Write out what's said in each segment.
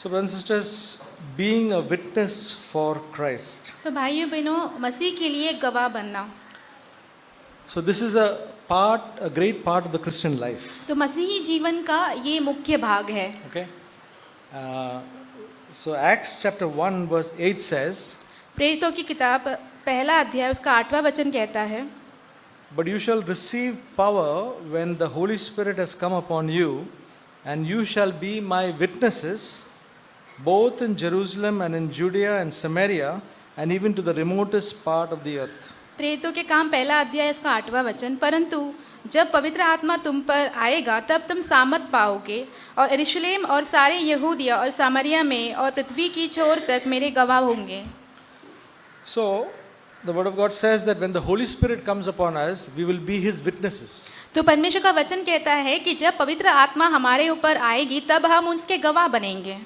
So, brothers and sisters, being a witness for Christ. तो भाइयों बहनों, मसीह के लिए गवाह बनना, So, this is a great part of the Christian life. तो मसीही जीवन का ये मुख्य भाग है. Okay. So, Acts chapter 1 verse 8 says, प्रेरितों की किताब पहला अध्याय उसका 8वां वचन कहता है, "But you shall receive power when the Holy Spirit has come upon you, and you shall be my witnesses, both in Jerusalem and in Judea and Samaria, and even to the remotest part of the earth." प्रेरितों के काम पहला अध्याय उसका 8वां वचन, परंतु जब पवित्र आत्मा तुम पर आएगा तब तुम सामर्थ पाओगे और यरूशलेम और सारे यहूदिया और सामरिया में और पृथ्वी की छोर तक मेरे गवाह होंगे. So, the word of God says that when the Holy Spirit comes upon us, we will be his witnesses. तो परमेश्वर का वचन कहता है कि जब पवित्र आत्मा हमारे ऊपर आएगी तब हम उसके गवाह बनेंगे.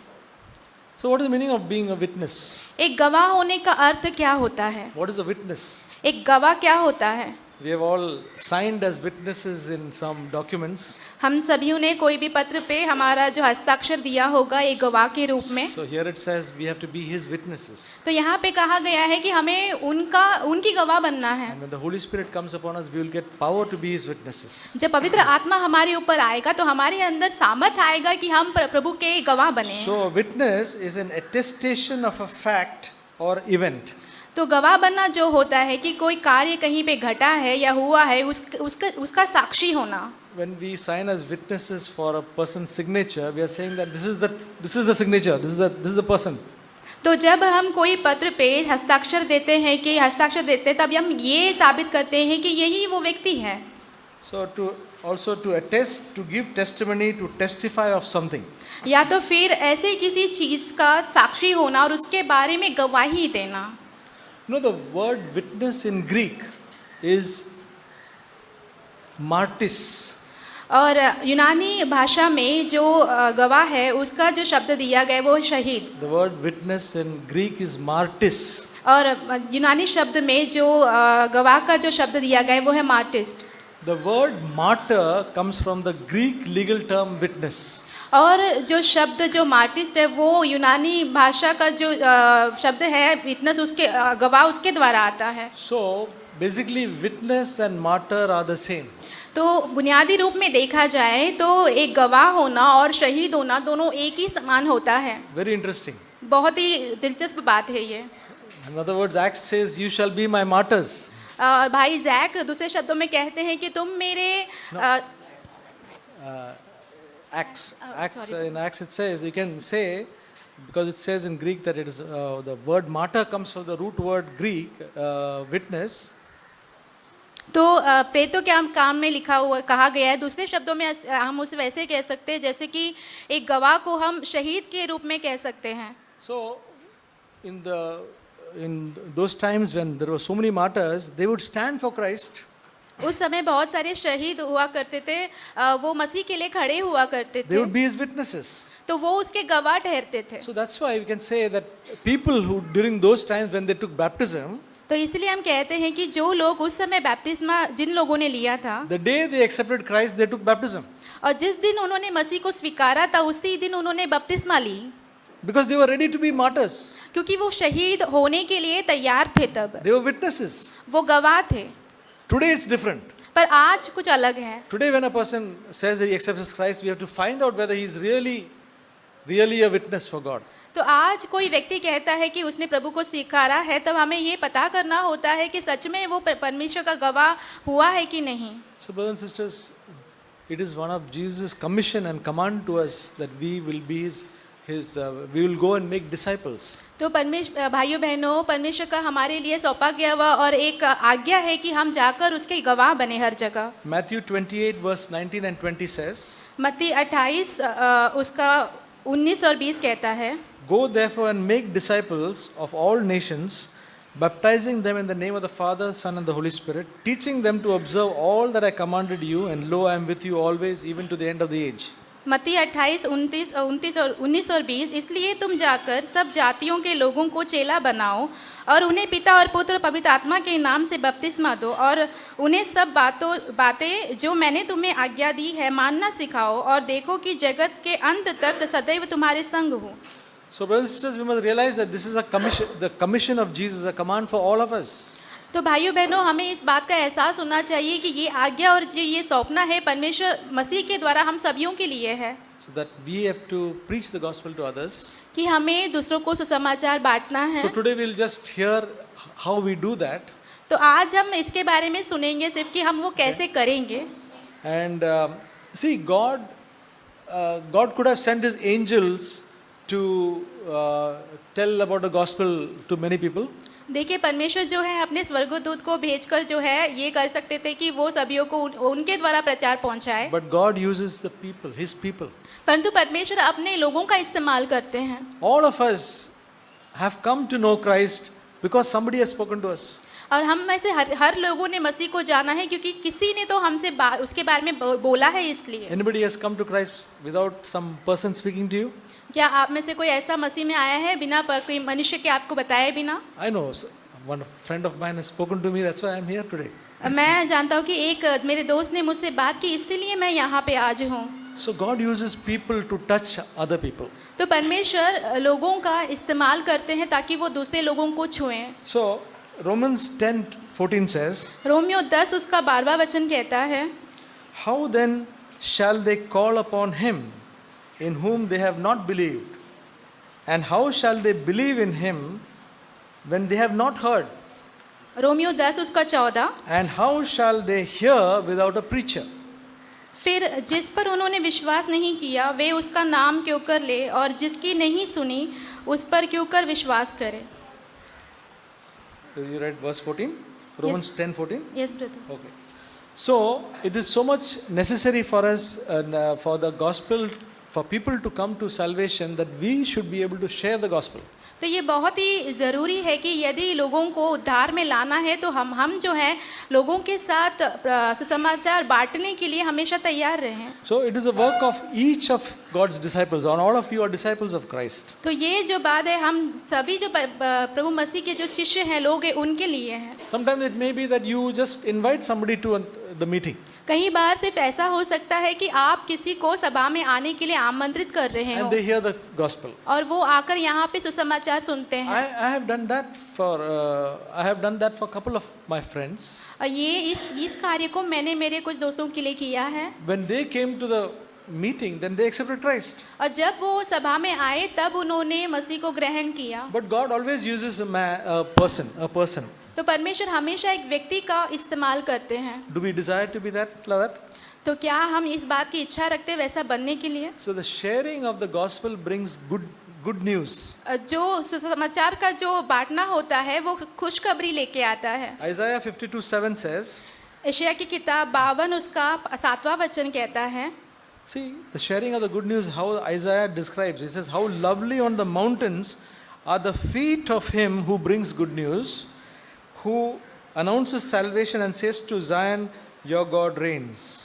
So, what is the meaning of being a witness? एक गवाह होने का अर्थ क्या होता है? What is a witness? एक गवाह क्या होता है? We have all signed as witnesses in some documents. हम सभी ने कोई भी पत्र पे हमारा जो हस्ताक्षर दिया होगा एक गवाह के रूप में. So here it says we have to be his witnesses. तो यहाँ पे कहा गया है कि हमें उनकी गवाह बनना है. And when the Holy Spirit comes upon us, we will get power to be his witnesses. जब पवित्र आत्मा हमारे ऊपर आएगा तो हमारे अंदर सामर्थ आएगा कि हम प्रभु के गवाह बने. So a witness is an attestation of a fact or event. तो गवाह बनना जो होता है कि कोई कार्य कहीं पे घटा है या हुआ है उसका साक्षी होना. When we sign as witnesses for a person's signature, we are saying that this is the signature, this is the person. तो जब हम कोई पत्र पे हस्ताक्षर देते हैं तब हम ये साबित करते हैं कि यही वो व्यक्ति है. So to attest, to give testimony, to testify of something. या तो फिर ऐसे किसी चीज का साक्षी होना और उसके बारे में गवाही देना. No, the word witness in Greek is martis. और यूनानी भाषा में जो गवाह है उसका जो शब्द दिया गया वो शहीद. The word witness in Greek is martis. और यूनानी शब्द में जो गवाह का जो शब्द दिया गया है वो है मार्टिस्ट. The word martyr comes from the Greek legal term witness. और जो शब्द जो मार्टिस्ट है वो यूनानी भाषा का जो शब्द है विटनेस उसके गवाह उसके द्वारा आता है. So basically witness and martyr are the same. तो बुनियादी रूप में देखा जाए तो एक गवाह होना और शहीद होना दोनों एक ही समान होता है. Very interesting. बहुत ही दिलचस्प बात है ये. In other words, Acts says you shall be my martyrs. भाई जैक दूसरे शब्दों में कहते हैं कि तुम मेरे Acts in Acts it says, you can say, because it says in Greek that it is the word martyr comes from the root word Greek witness. तो प्रेरितों के काम में कहा गया है. दूसरे शब्दों में हम उसे वैसे कह सकते हैं जैसे कि एक गवाह को हम शहीद के रूप में कह सकते हैं. So in those times when there were so many martyrs, they would stand for Christ. उस समय बहुत सारे शहीद हुआ करते थे, वो मसीह के लिए खड़े हुआ करते थे. They would be his witnesses. तो वो उसके गवाह ठहरते थे. So that's why we can say that people who during those times when they took baptism, तो इसलिए हम कहते हैं कि जो लोग उस समय बपतिस्मा जिन लोगों ने लिया था, the day they accepted Christ, they took baptism. और जिस दिन उन्होंने मसीह को स्वीकारा था उसी दिन उन्होंने बपतिस्मा ली. Because they were ready to be martyrs. क्योंकि वो शहीद होने के लिए तैयार थे. तब They were witnesses. वो गवाह थे. Today it's different. पर आज कुछ अलग है. Today when a person says that he accepts Christ, we have to find out whether he is really a witness for God. तो आज कोई व्यक्ति कहता है कि उसने प्रभु को स्वीकारा है, तब हमें ये पता करना होता है कि सच में वो परमेश्वर का गवाह हुआ है कि नहीं. So brothers and sisters, it is one of Jesus' commission and command to us that we will be we will go and make disciples. तो भाइयों बहनों, परमेश्वर का हमारे लिए सौंपा गया हुआ और एक आज्ञा है कि हम जाकर उसके गवाह बने हर जगह. Matthew 28 verse 19 and 20 says, मत्ती 28 उसका 19 और 20 कहता है, Go therefore and make disciples of all nations, baptizing them in the name of the Father, Son and the Holy Spirit, teaching them to observe all that I commanded you, and lo, I am with you always, even to the end of the age. मत्ती 28, 19 और 20, इसलिए तुम जाकर सब जातियों के लोगों को चेला बनाओ और उन्हें पिता और पुत्र पवित्र आत्मा के नाम से बपतिस्मा दो और उन्हें सब बातें जो मैंने तुम्हें आज्ञा दी है मानना सिखाओ और देखो कि जगत के अंत तक सदैव तुम्हारे संग हो. So, brothers and sisters, we must realize that this is a commission, the commission of Jesus, a command for all of us. तो भाइयों बहनों, हमें इस बात का एहसास होना चाहिए कि ये आज्ञा और जो ये सौंपना है परमेश्वर मसीह के द्वारा हम सभियों के लिए है, So that we have to preach the gospel to others. कि हमें दूसरों को सुसमाचार बांटना है। So today we'll just hear how we do that. तो आज हम इसके बारे में सुनेंगे सिर्फ कि हम वो कैसे करेंगे। And see, God could have sent His angels to tell about the gospel to many people. देखिए, परमेश्वर जो है अपने स्वर्गदूत को भेजकर जो है ये कर सकते थे कि वो सभियों को उनके द्वारा प्रचार पहुंचाए, But God uses the people, His people. परंतु परमेश्वर अपने लोगों का इस्तेमाल करते हैं। All of us have come to know Christ because somebody has spoken to us. और हम में से हर लोगों ने मसीह को जाना है क्योंकि किसी ने तो हमसे उसके बारे में बोला है। इसलिए Anybody has come to Christ without some person speaking to you? क्या आप में से कोई ऐसा मसीह में आया है बिना कोई मनुष्य के आपको बताए बिना? I know one friend of mine has spoken to me, that's why I'm here today. मैं जानता हूँ कि एक मेरे दोस्त ने मुझसे बात की, इसीलिए मैं यहाँ पे आज हूँ। So God uses people to touch other people. तो परमेश्वर लोगों का इस्तेमाल करते हैं ताकि वो दूसरे लोगों को छुएं। So Romans 10:14 says, रोमियो 10 उसका 12वां वचन कहता है, How then shall they call upon him in whom they have not believed? And how shall they believe in him when they have not heard? Romeo 10 उसका 14, And how shall they hear without a preacher? फिर जिस पर उन्होंने विश्वास नहीं किया वे उसका नाम क्यों कर ले, और जिसकी नहीं सुनी उस पर क्यों कर विश्वास करे। You read verse 14? Romans 10:14? Yes brother. Okay. So it is so much necessary for us for the gospel, for people to come to salvation, that we should be able to share the gospel. तो ये बहुत ही ज़रूरी है कि यदि लोगों को उद्धार में लाना है तो हम जो हैं लोगों के साथ सुसमाचार बांटने के लिए हमेशा तैयार रहें। So it is a work of each of God's disciples, and all of you are disciples of Christ. तो ये जो बात है हम सभी जो प्रभु मसीह के जो शिष्य हैं लोग हैं उनके लिए है। Sometimes it may be that you just invite somebody to the meeting. कई बार सिर्फ ऐसा हो सकता है कि आप किसी को सभा में आने के लिए आमंत्रित कर रहे And हो they hear the gospel. और वो आकर यहाँ पे सुसमाचार सुनते हैं। I have done that for a couple of my friends. और ये इस कार्य को मैंने मेरे कुछ दोस्तों के लिए किया है। When they came to the meeting, then they accepted Christ. और जब वो सभा में आए तब उन्होंने मसीह को ग्रहण किया। But God always uses a person. तो परमेश्वर हमेशा एक व्यक्ति का इस्तेमाल करते हैं। Do we desire to be like that? तो क्या हम इस बात की इच्छा रखते हैं वैसा बनने के लिए? So the sharing of the gospel brings good news. जो सुसमाचार का जो बांटना होता है वो खुशखबरी लेके आता है। Isaiah 52:7 says, यशायाह की किताब 52 उसका 7वां वचन कहता है, see, the sharing of the good news, how Isaiah describes, he says, how lovely on the mountains are the feet of him who brings good news, who announces salvation and says to Zion, your God reigns.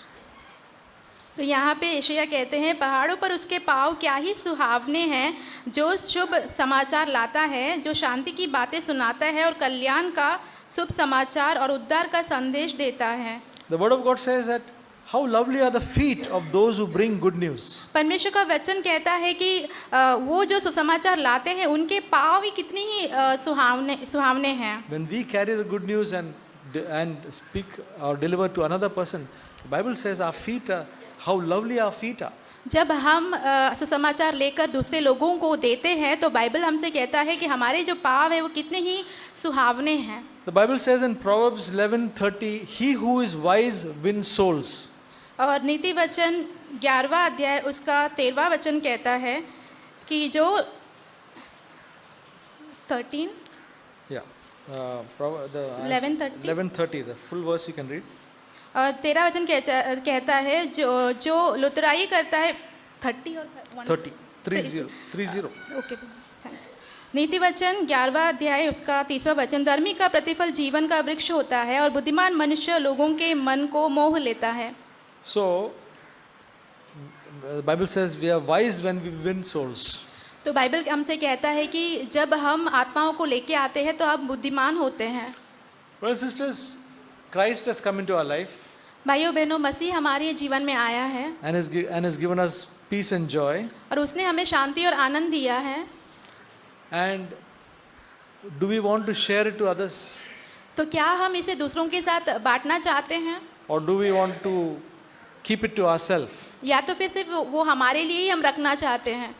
तो यहाँ पे यशायाह कहते हैं पहाड़ों पर उसके पाँव क्या ही सुहावने हैं, जो शुभ समाचार लाता है, जो शांति की बातें सुनाता है और कल्याण का शुभ समाचार और उद्धार का संदेश देता है। The word of God says that how lovely are the feet of those who bring good news. परमेश्वर का वचन कहता है कि वो जो सुसमाचार लाते हैं उनके पाँव भी कितनी ही सुहावने हैं। When we carry the good news and speak or deliver to another person, the Bible says our feet are, how lovely our feet are. जब हम सुसमाचार लेकर दूसरे लोगों को देते हैं तो बाइबल हमसे कहता है कि हमारे जो पाँव है वो कितने ही सुहावने हैं। The Bible says in Proverbs 11:30, he who is wise wins souls. और नीति वचन 11वां अध्याय उसका 13वां वचन कहता है कि जो 13 11:30, the full verse you can read. और 13 वचन कहता है जो लुतराई करता है 30 और 30. ओके। नीति वचन 11वां अध्याय उसका 30वां वचन, धर्मी का प्रतिफल जीवन का वृक्ष होता है और बुद्धिमान मनुष्य लोगों के मन को मोह लेता है। So the Bible says we are wise when we win souls. तो बाइबल हमसे कहता है कि जब हम आत्माओं को लेके आते हैं तो हम बुद्धिमान होते हैं। Brothers and sisters, Christ has come into our life भाइयों बहनों, मसीह हमारे जीवन में आया है and has given us peace and joy. और उसने हमें शांति और आनंद दिया है। And do we want to share it to others? तो क्या हम इसे दूसरों के साथ बांटना चाहते हैं, Or do we want to keep it to ourselves? या तो फिर सिर्फ वो हमारे लिए ही हम रखना चाहते हैं?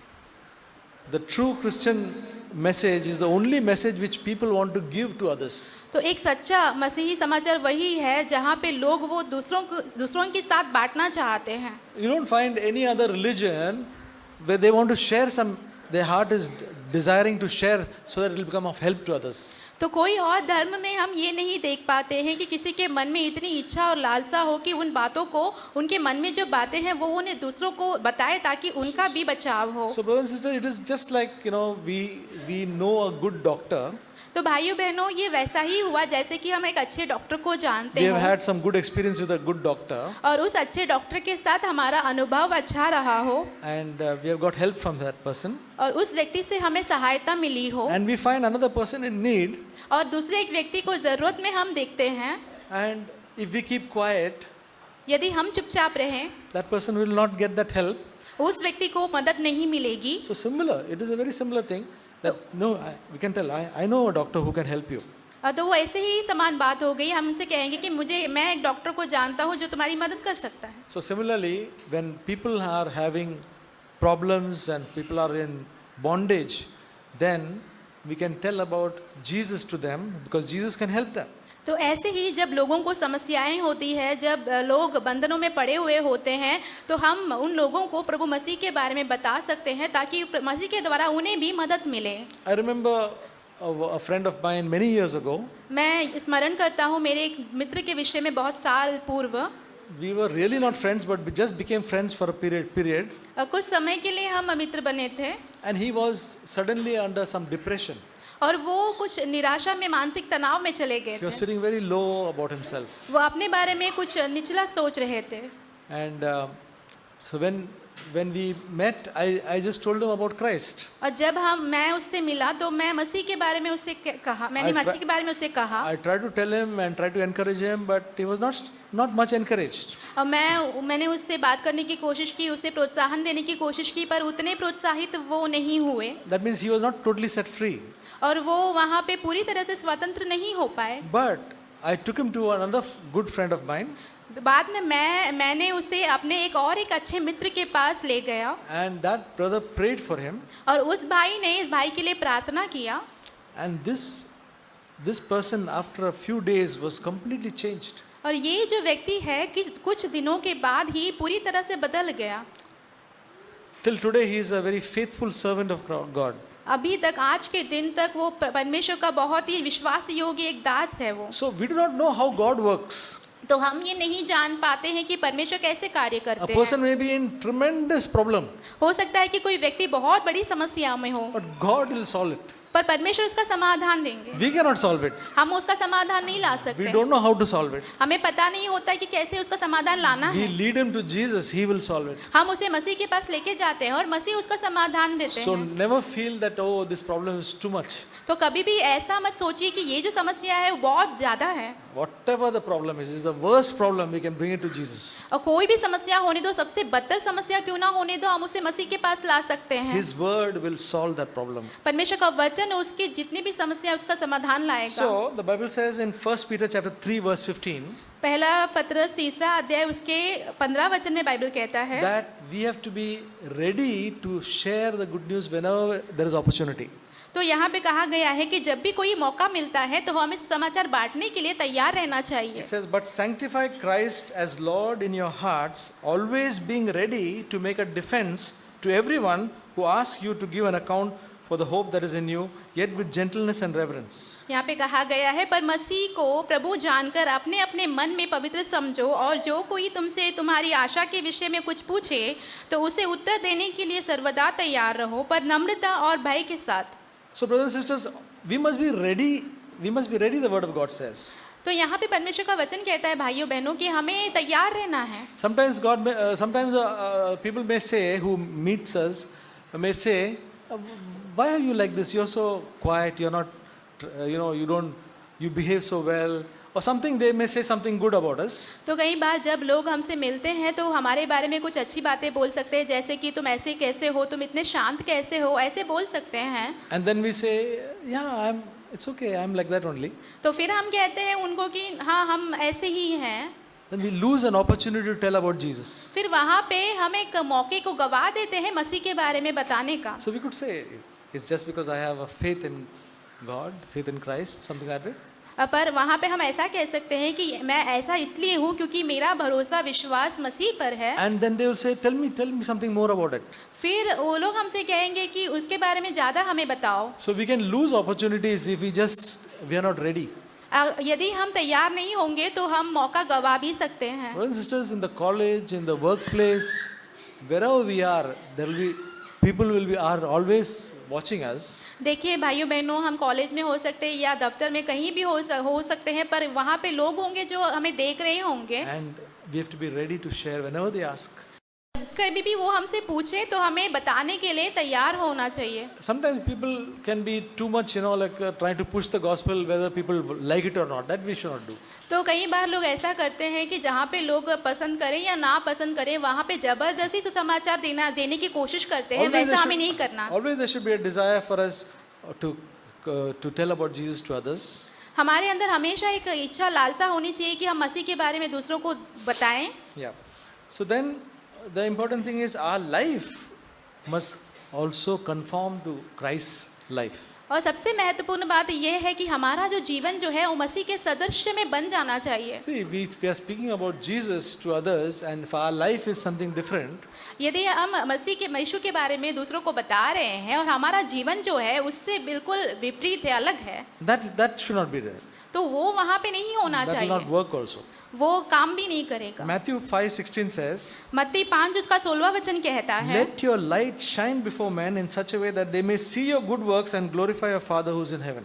The true Christian message is the only message which people want to give to others. तो एक सच्चा मसीही समाचार वही है जहाँ पे लोग वो दूसरों के साथ बांटना चाहते हैं. You don't find any other religion where they want to share some, their heart is desiring to share so that it will become of help to others. तो कोई और धर्म में हम ये नहीं देख पाते हैं कि किसी के मन में इतनी इच्छा और लालसा हो कि उन बातों को, उनके मन में जो बातें हैं वो उन्हें दूसरों को बताए ताकि उनका भी बचाव हो. So brothers and sisters, it is just like, we know a good doctor. तो भाइयों बहनों, ये वैसा ही हुआ जैसे कि हम एक अच्छे डॉक्टर को जानते We have हैं had some good experience with a good doctor, और उस अच्छे डॉक्टर के साथ हमारा अनुभव अच्छा रहा हो and we have got help from that person, और उस व्यक्ति से हमें सहायता मिली हो, and we find another person in need, और दूसरे एक व्यक्ति को ज़रूरत में हम देखते हैं. and if we keep quiet, यदि हम चुपचाप रहें, that person will not get that help. उस व्यक्ति को मदद नहीं मिलेगी. So similar, it is a very similar thing that we can tell, I know a doctor who can help you. तो वो ऐसे ही समान बात हो गई. हम उनसे कहेंगे कि मैं एक डॉक्टर को जानता हूँ जो तुम्हारी मदद कर सकता है. So similarly, when people are having problems and people are in bondage, then we can tell about Jesus to them because Jesus can help them. तो ऐसे ही जब लोगों को समस्याएं होती है, जब लोग बंधनों में पड़े हुए होते हैं, तो हम उन लोगों को प्रभु मसीह के बारे में बता सकते हैं ताकि मसीह के द्वारा उन्हें भी मदद मिले. I remember a friend of mine many years ago. मैं स्मरण करता हूँ मेरे एक मित्र के विषय में बहुत साल पूर्व. We were really not friends, but we just became friends for a period. कुछ समय के लिए हम मित्र बने थे And he was suddenly under some depression. और वो कुछ निराशा में, मानसिक तनाव में चले गए He was थे. feeling very low about himself. वो अपने बारे में कुछ निचला सोच रहे थे. And so when we met, I just told him about Christ. और जब मैं उससे मिला तो मैं मसीह के बारे में उससे कहा, मैंने मसीह के बारे में उससे कहा. I tried to tell him and tried to encourage him, but he was not much encouraged. और मैंने उससे बात करने की कोशिश की, उसे प्रोत्साहन देने की कोशिश की, पर उतने प्रोत्साहित वो नहीं हुए. That means he was not totally set free. और वो वहाँ पे पूरी तरह से स्वतंत्र नहीं हो पाए. But I took him to another good friend of mine. बाद में मैंने उसे अपने एक अच्छे मित्र के पास ले गया. And that brother prayed for him. और उस भाई ने इस भाई के लिए प्रार्थना किया. And this person after a few days was completely changed. और ये जो व्यक्ति है कि कुछ दिनों के बाद ही पूरी तरह से बदल गया. Till today he is a very faithful servant of God. अभी तक, आज के दिन तक वो परमेश्वर का बहुत ही विश्वास योग्य एक दास है वो. So we do not know how God works. तो हम ये नहीं जान पाते हैं कि परमेश्वर कैसे कार्य A करते person हैं. may be in tremendous problem, हो सकता है कि कोई व्यक्ति बहुत बड़ी समस्या में हो, but God will solve it. पर परमेश्वर उसका समाधान देंगे. We cannot solve it. हम उसका समाधान नहीं ला We सकते. don't know how to solve it. हमें पता नहीं होता कि कैसे उसका समाधान लाना We है. lead him to Jesus, he will solve it. हम उसे मसीह के पास लेके जाते हैं और मसीह उसका समाधान देते So हैं. never feel that, oh, this problem is too much. तो कभी भी ऐसा मत सोचिए कि ये जो समस्या है वो बहुत ज्यादा है. Whatever the problem is the worst problem, we can bring it to Jesus. और कोई भी समस्या होने दो, सबसे बदतर समस्या क्यों ना होने दो, हम उसे मसीह के पास ला सकते हैं. His word will solve that problem. परमेश्वर का वचन उसकी जितनी भी समस्या उसका समाधान लाएगा. So the Bible says in 1 Peter chapter 3 verse 15 पहला पत्रस 3 अध्याय उसके 15 वचन में बाइबल कहता है that we have to be ready to share the good news whenever there is opportunity. तो यहाँ पे कहा गया है कि जब भी कोई मौका मिलता है तो हमें समाचार बांटने के लिए तैयार रहना चाहिए. It says, but sanctify Christ as Lord in your hearts, always being ready to make a defense to everyone who asks you to give an account for the hope that is in you, yet with gentleness and reverence. यहाँ पे कहा गया है, पर मसीह को प्रभु जानकर अपने अपने मन में पवित्र समझो, और जो कोई तुमसे तुम्हारी आशा के विषय में कुछ पूछे तो उसे उत्तर देने के लिए सर्वदा तैयार रहो, पर नम्रता और भय के साथ. So brothers and sisters, we must be ready, the word of God says. तो यहाँ पे परमेश्वर का वचन कहता है भाइयों बहनों कि हमें तैयार रहना है. Sometimes people may say, who meets us, may say, why are you like this? You're so quiet, you're not, you behave so well. or something they may say something good about us. तो कई बार जब लोग हमसे मिलते हैं तो हमारे बारे में कुछ अच्छी बातें बोल सकते हैं, जैसे कि तुम ऐसे कैसे हो, तुम इतने शांत कैसे हो, ऐसे बोल सकते हैं. And then we say, yeah, it's okay, I'm like that only. तो फिर हम कहते हैं उनको कि हाँ हम ऐसे ही हैं. Then we lose an opportunity to tell about Jesus. फिर वहाँ पे हम एक मौके को गवा देते हैं मसीह के बारे में बताने का. So we could say, it's just because I have a faith in God, faith in Christ, something like that. पर वहाँ पे हम ऐसा कह सकते हैं कि मैं ऐसा इसलिए हूँ क्योंकि मेरा भरोसा विश्वास मसीह पर है. And then they will say, tell me something more about it. फिर वो लोग हमसे कहेंगे कि उसके बारे में ज़्यादा हमें बताओ. So we can lose opportunities if we are not ready. यदि हम तैयार नहीं होंगे तो हम मौका गवा भी सकते हैं. Brothers and sisters, in the college, in the workplace, wherever we are, people are always watching us. देखिए भाइयों बहनों, हम कॉलेज में हो सकते हैं या दफ्तर में कहीं भी हो सकते हैं, पर वहाँ पे लोग होंगे जो हमें देख रहे होंगे. And we have to be ready to share whenever they ask. कभी भी वो हमसे पूछे तो हमें बताने के लिए तैयार होना चाहिए. Sometimes people can be too much, trying to push the gospel, whether people like it or not. That we should not do. तो कई बार लोग ऐसा करते हैं कि जहाँ पे लोग पसंद करें या ना पसंद करें वहाँ पे जबरदस्ती सुसमाचार देने की कोशिश करते हैं. वैसा हमें नहीं करना. Always there should be a desire for us to tell about Jesus to others. हमारे अंदर हमेशा एक इच्छा लालसा होनी चाहिए कि हम मसीह के बारे में दूसरों को बताएं. Yeah. So then the important thing is our life must also conform to Christ's life. और सबसे महत्वपूर्ण बात यह है कि हमारा जो जीवन जो है वो मसीह के सदृश में बन जाना चाहिए. See, we are speaking about Jesus to others, and if our life is something different, यदि हम मसीह के यीशु के बारे में दूसरों को बता रहे हैं और हमारा जीवन जो है उससे बिल्कुल विपरीत है, अलग है, that should not be there. तो वो वहाँ पे नहीं होना That will चाहिए. not work also. वो काम भी नहीं करेगा. Matthew 5:16 says, मत्ती 5 उसका 16वां वचन कहता है, let your light shine before men in such a way that they may see your good works and glorify your Father who is in heaven.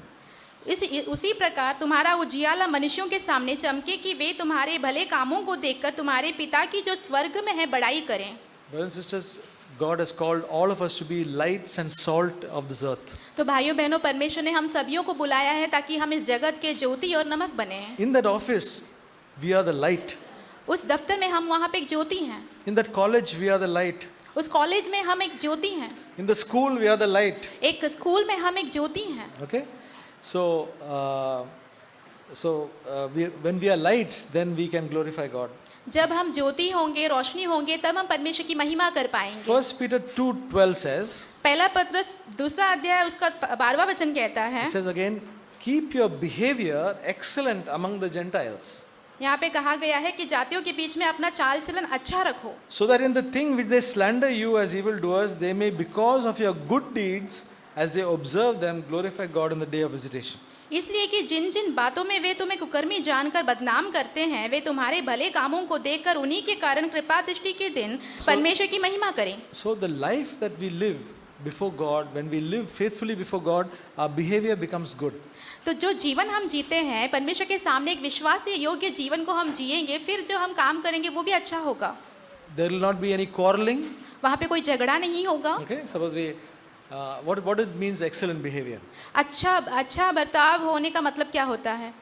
उसी प्रकार तुम्हारा उजियाला मनुष्यों के सामने चमके कि वे तुम्हारे भले कामों को देखकर तुम्हारे पिता की जो स्वर्ग में है बड़ाई करें. Brothers and sisters, God has called all of us to be lights and salt of this earth. तो भाइयों बहनों, परमेश्वर ने हम सभी को बुलाया है ताकि हम इस जगत के ज्योति और नमक बने. In that office, we are the light. उस दफ्तर में हम वहाँ पे एक ज्योति हैं. In that college, we are the light. उस कॉलेज में हम एक ज्योति हैं. In the school, we are the light. एक स्कूल में हम एक ज्योति हैं. Okay? So, when we are lights, then we can glorify God. जब हम ज्योति होंगे, रोशनी होंगे, तब हम परमेश्वर की महिमा कर पाएंगे. 1 Peter 2:12 says, पहला पत्रस 2 अध्याय उसका 12वां वचन कहता है, it says again, keep your behavior excellent among the Gentiles. यहाँ पे कहा गया है कि जातियों के बीच में अपना चाल चलन अच्छा रखो. So that in the thing which they slander you as evildoers, they may, because of your good deeds, as they observe them, glorify God in the day of visitation. इसलिए कि जिन जिन बातों में वे तुम्हें कुकर्मी जानकर बदनाम करते हैं, वे तुम्हारे भले कामों को देखकर उन्हीं के कारण कृपा दृष्टि के दिन परमेश्वर की महिमा करें. So the life that we live before God, when we live faithfully before God, our behavior becomes good. तो जो जीवन हम जीते हैं परमेश्वर के सामने एक विश्वास योग्य जीवन को हम जिएंगे, फिर जो हम काम करेंगे वो भी अच्छा होगा. There will not be any quarreling. वहाँ पे कोई झगड़ा नहीं होगा. Okay, suppose we what it means excellent behavior. अच्छा बर्ताव होने का मतलब क्या होता है?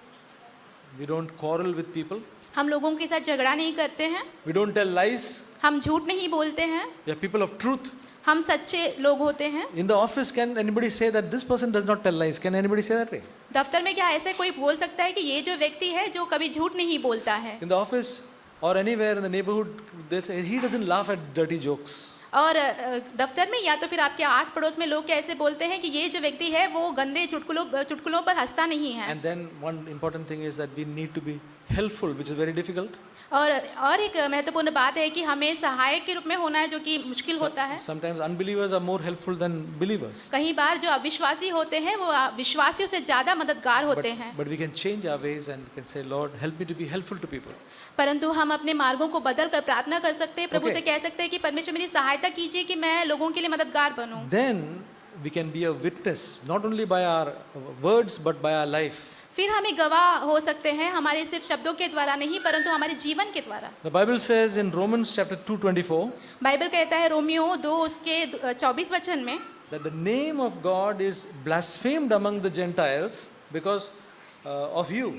We don't quarrel with people. हम लोगों के साथ झगड़ा नहीं करते हैं. We don't tell lies. हम झूठ नहीं बोलते हैं. We are people of truth. हम सच्चे लोग होते हैं. In the office, can anybody say that this person does not tell lies? Can anybody say that way? दफ्तर में क्या ऐसे कोई बोल सकता है कि ये जो व्यक्ति है जो कभी झूठ नहीं बोलता है? In the office or anywhere in the neighborhood, they say he doesn't laugh at dirty jokes. और दफ्तर में या तो फिर आपके आस पड़ोस में लोग कैसे बोलते हैं कि ये जो व्यक्ति है वो गंदे चुटकुलों पर हंसता नहीं है. And then one important thing is that we need to be helpful, which is very difficult. और एक महत्वपूर्ण बात है कि हमें सहायक के रूप में होना है, जो कि मुश्किल होता है. Sometimes unbelievers are more helpful than believers. कई बार जो अविश्वासी होते हैं वो विश्वासियों से ज़्यादा मददगार होते हैं. But we can change our ways and can say, Lord, help me to be helpful to people. परंतु हम अपने मार्गों को बदल कर प्रार्थना कर सकते हैं, प्रभु Okay. से कह सकते हैं कि परमेश्वर मेरी सहायता कीजिए कि मैं लोगों के लिए मददगार बनूं. Then we can be a witness, not only by our words but by our life. फिर हमें गवाह हो सकते हैं, हमारे सिर्फ शब्दों के द्वारा नहीं परंतु हमारे जीवन के द्वारा. The Bible says in Romans chapter 2:24 Bible कहता है रोमियो 2 उसके 24 वचन में that the name of God is blasphemed among the Gentiles because of you.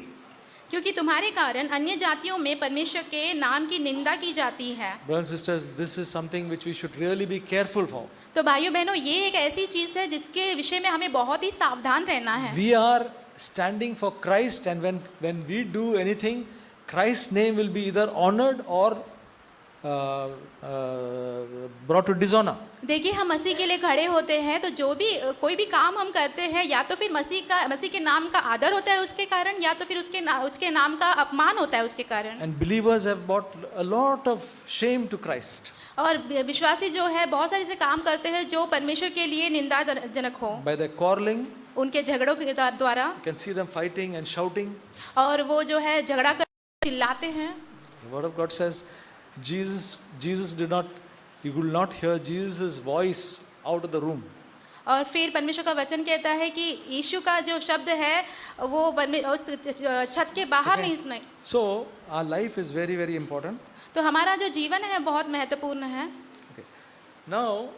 क्योंकि तुम्हारे कारण अन्य जातियों में परमेश्वर के नाम की निंदा की जाती है। Brothers and sisters, this is something which we should really be careful for. तो भाइयों बहनों, ये एक ऐसी चीज़ है जिसके विषय में हमें बहुत ही सावधान रहना है। We are standing for Christ, and when we do anything, Christ's name will be either honored or brought to dishonor. देखिए, हम मसीह के लिए खड़े होते हैं तो जो भी कोई भी काम हम करते हैं, या तो फिर मसीह के नाम का आदर होता है उसके कारण, या तो फिर उसके नाम का अपमान होता है उसके कारण। And believers have brought a lot of shame to Christ और विश्वासी जो है बहुत सारे ऐसे काम करते हैं जो परमेश्वर के लिए निंदाजनक हो, by their quarreling. उनके झगड़ों के द्वारा। You can see them fighting and shouting. और वो जो है झगड़ा कर चिल्लाते हैं। The word of God says, Jesus did not, you will not hear Jesus' voice out of the room. और फिर परमेश्वर का वचन कहता है कि यीशु का जो शब्द है वो उस छत के बाहर नहीं सुनाई। So our life is very, very important. तो हमारा जो जीवन है बहुत महत्वपूर्ण है। Okay. Now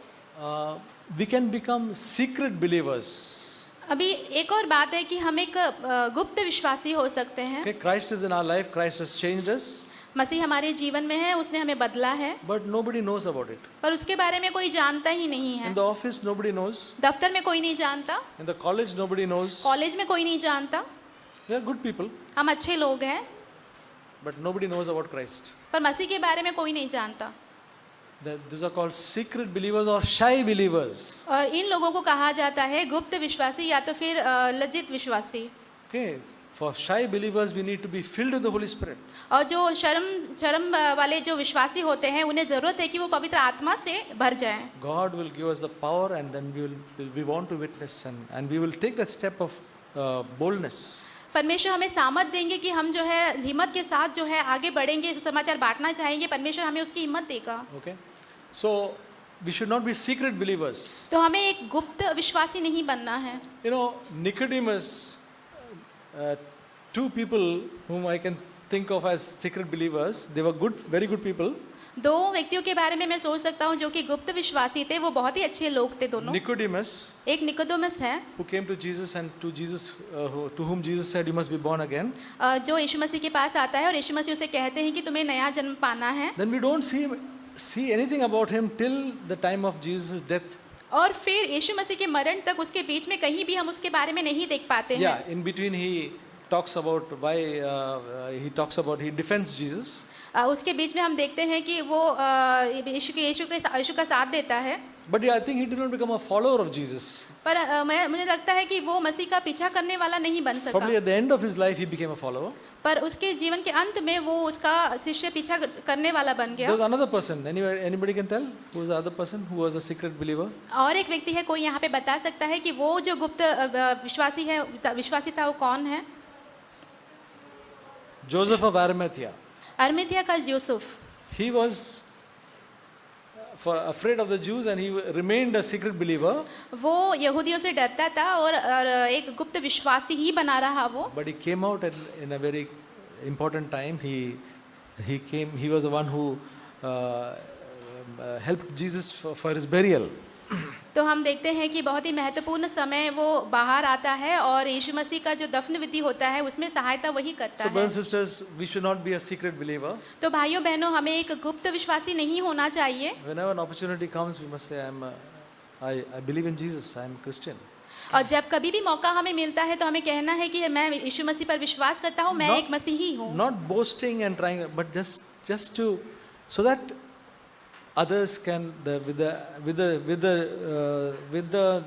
we can become secret believers. अभी एक और बात है कि हम एक गुप्त विश्वासी हो सकते हैं। Okay, Christ is in our life. Christ has changed us. मसीह हमारे जीवन में है, उसने हमें बदला है, But nobody knows about it. पर उसके बारे में कोई जानता ही नहीं है। In the office, nobody knows. दफ्तर में कोई नहीं जानता, In the college, nobody knows. College में कोई नहीं जानता। We are good people, हम अच्छे लोग हैं, but nobody knows about Christ. पर मसीह के बारे में कोई नहीं जानता। These are called secret believers or shy believers. और इन लोगों को कहा जाता है गुप्त विश्वासी या तो फिर लज्जित विश्वासी। Okay, for shy believers, we need to be filled with the Holy Spirit. और जो शर्म वाले जो विश्वासी होते हैं उन्हें ज़रूरत है कि वो पवित्र आत्मा से भर जाएं। God will give us the power, and then we want to witness, and we will take that step of boldness. परमेश्वर हमें सामर्थ देंगे कि हम जो है हिम्मत के साथ जो है आगे बढ़ेंगे, समाचार बांटना चाहेंगे, परमेश्वर हमें उसकी हिम्मत देगा। Okay, so we should not be secret believers. तो हमें एक गुप्त विश्वासी नहीं बनना है। You know, Nicodemus, two people whom I can think of as secret believers, they were good, very good people. दो व्यक्तियों के बारे में मैं सोच सकता हूँ जो कि गुप्त विश्वासी थे, वो बहुत ही अच्छे लोग थे दोनों। Nicodemus, एक निकोदेमुस है who came to Jesus, and to whom Jesus said, "You must be born again." जो यीशु मसीह के पास आता है और यीशु मसीह उसे कहते हैं कि तुम्हें नया जन्म पाना है। Then we don't see anything about him till the time of Jesus' death. और फिर यीशु मसीह के मरण तक उसके बीच में कहीं भी हम उसके बारे में नहीं देख पाते हैं। Yeah, in between he talks about he defends Jesus. उसके बीच में हम देखते हैं कि वो यीशु का साथ देता है। But yeah, I think he did not become a follower of Jesus. पर मुझे लगता है कि वो मसीह का पीछा करने वाला नहीं बन सका। Probably at the end of his life he became a follower. पर उसके जीवन के अंत में वो उसका शिष्य पीछा करने वाला बन There गया। was another person. Anybody can tell who was the other person who was a secret believer? और एक व्यक्ति है, कोई यहाँ पे बता सकता है कि वो जो गुप्त विश्वासी था वो कौन है? Joseph of Arimathea. अरमिथिया का Yusuf. He was afraid of the Jews, and he remained a secret believer. वो यहूदियों से डरता था और एक गुप्त विश्वासी ही बना रहा वो। But he came out in a very important time. He was the one who helped Jesus for his burial. तो हम देखते हैं कि बहुत ही महत्वपूर्ण समय वो बाहर आता है और यीशु मसीह का जो दफन विधि होता है उसमें सहायता वही करता So, है। brothers and sisters, we should not be a secret believer. तो भाइयों बहनों, हमें एक गुप्त विश्वासी नहीं होना चाहिए। Whenever an opportunity comes, we must say, I believe in Jesus. I am Christian. और जब कभी भी मौका हमें मिलता है तो हमें कहना है कि मैं यीशु मसीह पर विश्वास करता हूँ, मैं एक मसीही हूँ। Not boasting and trying, but just to, so that others can, with the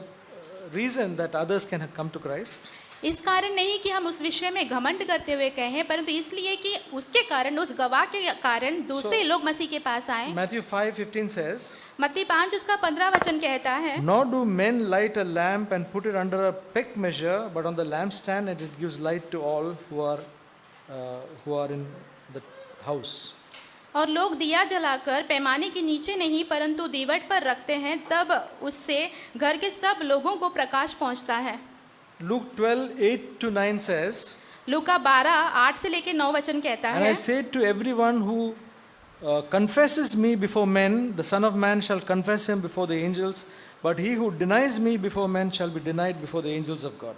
reason that others can come to Christ. इस कारण नहीं कि हम उस विषय में घमंड करते हुए कहें, परंतु इसलिए कि उसके कारण, उस गवाह के कारण दूसरे लोग मसीह के पास आए। Matthew 5:15 says, मत्ती 5 उसका 15 वचन कहता है, Nor do men light a lamp and put it under a peck measure, but on the lampstand, and it gives light to all who are in the house. और लोग दिया जलाकर पैमाने के नीचे नहीं परंतु दीवट पर रखते हैं, तब उससे घर के सब लोगों को प्रकाश पहुंचता है। Luke 12:8-9 says, लूका 12:8 से लेकर 9 वचन कहता And I है, say to everyone who confesses me before men, the Son of Man shall confess him before the angels, but he who denies me before men shall be denied before the angels of God.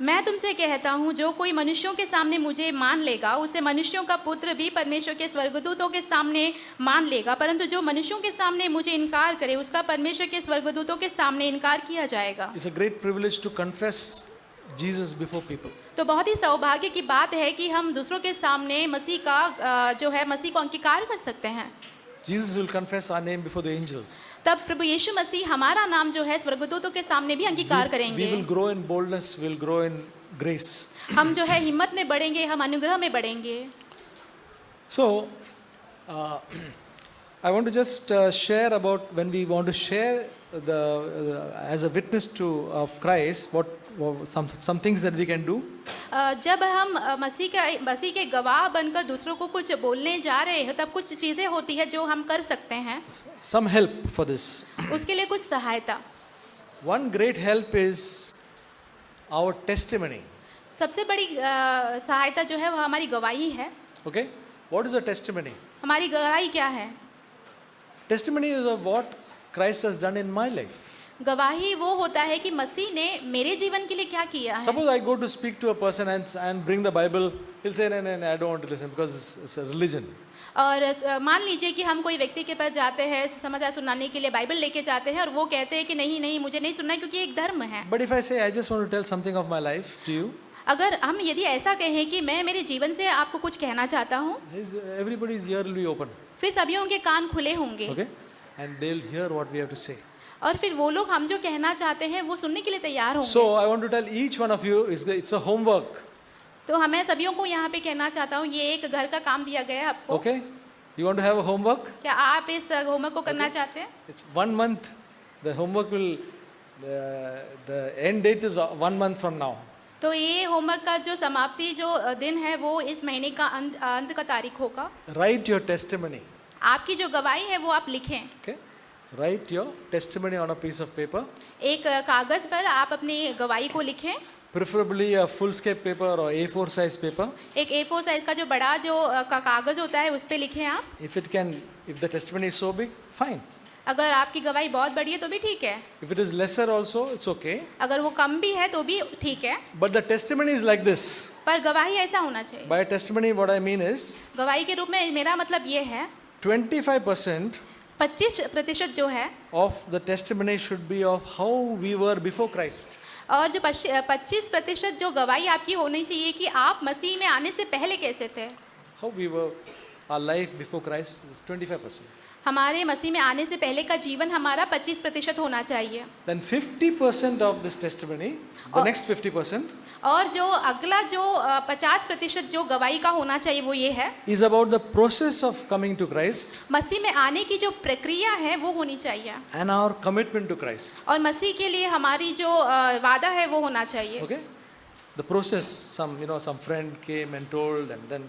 मैं तुमसे कहता हूँ, जो कोई मनुष्यों के सामने मुझे मान लेगा, उसे मनुष्यों का पुत्र भी परमेश्वर के स्वर्गदूतों के सामने मान लेगा। परंतु जो मनुष्यों के सामने मुझे इनकार करे, उसका परमेश्वर के स्वर्गदूतों के सामने इनकार किया जाएगा। It's a great privilege to confess Jesus before people. तो बहुत ही सौभाग्य की बात है कि हम दूसरों के सामने मसीह का जो है मसीह को अंगीकार कर सकते हैं। Jesus will confess our name before the angels. तब प्रभु यीशु मसीह हमारा नाम जो है स्वर्गदूतों के सामने भी अंगीकार We करेंगे। will grow in boldness, we will grow in grace. हम जो है हिम्मत में बढ़ेंगे, हम अनुग्रह में बढ़ेंगे। So, I want to just share about when we want to share as a witness of Christ, what some things that we can do. जब हम मसीह के गवाह बनकर दूसरों को कुछ बोलने जा रहे हैं, तब कुछ चीज़ें होती है जो हम कर सकते हैं। Some help for this. उसके लिए कुछ सहायता। One great help is our testimony. सबसे बड़ी सहायता जो है वो हमारी गवाही है। Okay? What is a testimony? हमारी गवाही क्या है? Testimony is of what Christ has done in my life. गवाही वो होता है कि मसीह ने मेरे जीवन के लिए क्या किया है। Suppose I go to speak to a person and bring the Bible, he'll say, no, I don't want to listen because it's a religion. और मान लीजिए कि हम कोई व्यक्ति के पास जाते हैं समाचार सुनाने के लिए, बाइबल लेके जाते हैं और वो कहते हैं कि नहीं मुझे नहीं सुनना है क्योंकि एक धर्म है। But if I say, I just want to tell something of my life to you, अगर हम यदि ऐसा कहें कि मैं मेरे जीवन से आपको कुछ कहना चाहता हूँ, everybody's ear will be open. फिर सभी के कान खुले होंगे। Okay? And they'll hear what we have to say. और फिर वो लोग हम जो कहना चाहते हैं वो सुनने के लिए तैयार होंगे। So I want to tell each one of you it's a homework. तो हमें सभी को यहाँ पे कहना चाहता हूँ, ये एक घर का काम दिया गया है आपको। Okay? You want to have a homework? क्या आप इस होमवर्क को करना चाहते हैं? It's 1 month. The homework will, the end date is 1 month from now. तो ये होमवर्क का जो समाप्ति जो दिन है वो इस महीने का अंत का तारीख होगा। Write your testimony. आपकी जो गवाही है वो आप लिखें। Okay? Write your testimony on a piece of paper. एक कागज पर आप अपनी गवाही को लिखें। Preferably a full-scape paper or A4 size paper. एक A4 साइज का जो बड़ा जो कागज होता है उस पे लिखें आप। If the testimony is so big, fine. अगर आपकी गवाही बहुत बड़ी है तो भी ठीक है। If it is lesser also, it's okay. अगर वो कम भी है तो भी ठीक है। But the testimony is like this. पर गवाही ऐसा होना चाहिए। By testimony, what I mean is, गवाही के रूप में मेरा मतलब ये है 25% 25% जो है of the testimony should be of how we were before Christ. और जो 25% जो गवाही आपकी होनी चाहिए कि आप मसीह में आने से पहले कैसे थे। How we were, our life before Christ is 25%. हमारे मसीह में आने से पहले का जीवन हमारा 25% होना चाहिए। Then 50% of this testimony, the next 50%, और जो अगला जो 50% जो गवाही का होना चाहिए वो ये है, is about the process of coming to Christ मसीह में आने की जो प्रक्रिया है वो होनी चाहिए। and our commitment to Christ. और मसीह के लिए हमारी जो वादा है वो होना चाहिए। Okay? The process, some friend came and told, and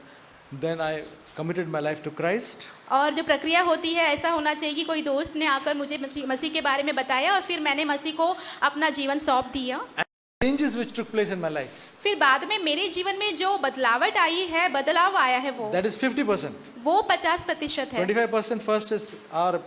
then I committed my life to Christ. और जो प्रक्रिया होती है ऐसा होना चाहिए कि कोई दोस्त ने आकर मुझे मसीह के बारे में बताया और फिर मैंने मसीह को अपना जीवन सौंप दिया। Changes which took place in my life. फिर बाद में मेरे जीवन में जो बदलाव आया है वो That is 50%. वो 50% है। 25% first is our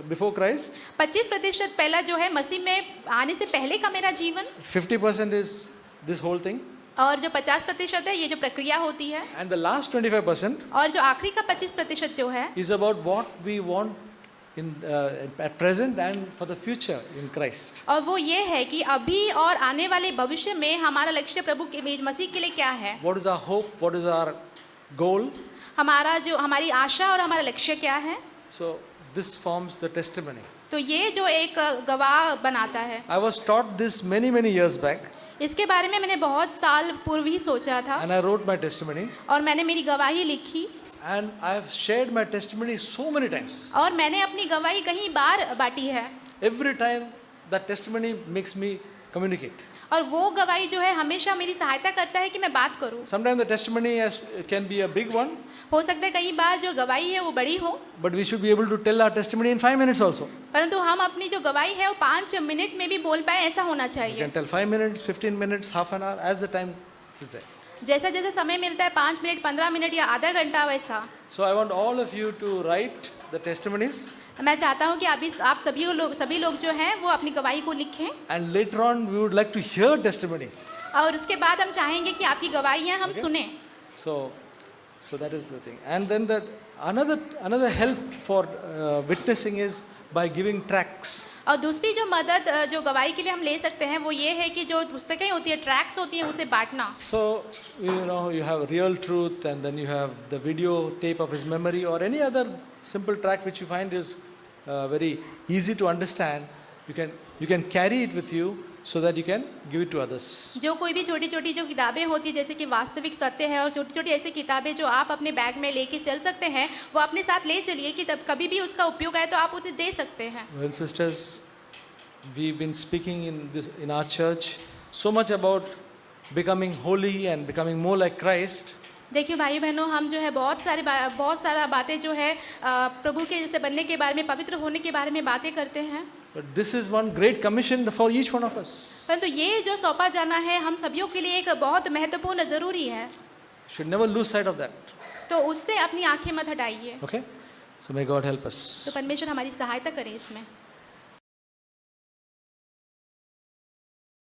before Christ. 25% पहला जो है मसीह में आने से पहले का मेरा जीवन, 50% is this whole thing. और जो 50% है ये जो प्रक्रिया होती है, And the last 25% और जो आखिरी का 25% जो है is about what we want at present and for the future in Christ. और वो ये है कि अभी और आने वाले भविष्य में हमारा लक्ष्य प्रभु के मसीह के लिए क्या है। What is our hope? What is our goal? हमारी आशा और हमारा लक्ष्य क्या है। So this forms the testimony. तो ये जो एक गवाह बनाता है। I was taught this many years back. इसके बारे में मैंने बहुत साल पूर्व ही सोचा था And I wrote my testimony. और मैंने मेरी गवाही लिखी And I have shared my testimony so many times. और मैंने अपनी गवाही कई बार बांटी है। Every time that testimony makes me communicate. और वो गवाही जो है हमेशा मेरी सहायता करता है कि मैं बात करूं। Sometimes the testimony can be a big one. हो सकता है कई बार जो गवाही है वो बड़ी हो, But we should be able to tell our testimony in 5 minutes also. परंतु हम अपनी जो गवाही है वो 5 मिनट में भी बोल पाए ऐसा होना You चाहिए। can tell 5 minutes, 15 minutes, half an hour as the time is there. जैसा जैसा समय मिलता है 5 मिनट, 15 मिनट या आधा घंटा वैसा। So I want all of you to write the testimonies. मैं चाहता हूँ कि आप सभी लोग जो हैं वो अपनी गवाही को लिखें, and later on we would like to hear testimonies. और उसके बाद हम चाहेंगे कि आपकी गवाहियाँ हम सुने। So that is the thing. And then another help for witnessing is by giving tracts. और दूसरी जो मदद जो गवाही के लिए हम ले सकते हैं वो ये है कि जो पुस्तकें होती है, ट्रैक्स होती हैं, उसे बांटना। So you have Real Truth, and then you have the video tape of his memory, or any other simple tract which you find is very easy to understand. You can carry it with you so that you can give it to others. जो कोई भी छोटी छोटी जो किताबें होती है, जैसे कि वास्तविक सत्य है, और छोटी छोटी ऐसी किताबें जो आप अपने बैग में लेके चल सकते हैं, वो अपने साथ ले चलिए कि तब कभी भी उसका उपयोग आए तो आप उसे दे सकते हैं। Well, sisters, we've been speaking in our church so much about becoming holy and becoming more like Christ. देखिए भाई बहनों, हम जो है बहुत सारा बातें जो है प्रभु के जैसे बनने के बारे में, पवित्र होने के बारे में बातें करते हैं। But this is one great commission for each one of us. परंतु ये जो सौंपा जाना है हम सभी के लिए एक बहुत महत्वपूर्ण जरूरी है। Should never lose sight of that. तो उससे अपनी आंखें मत हटाइए। Okay? So may God help us. तो परमेश्वर हमारी सहायता करे इसमें।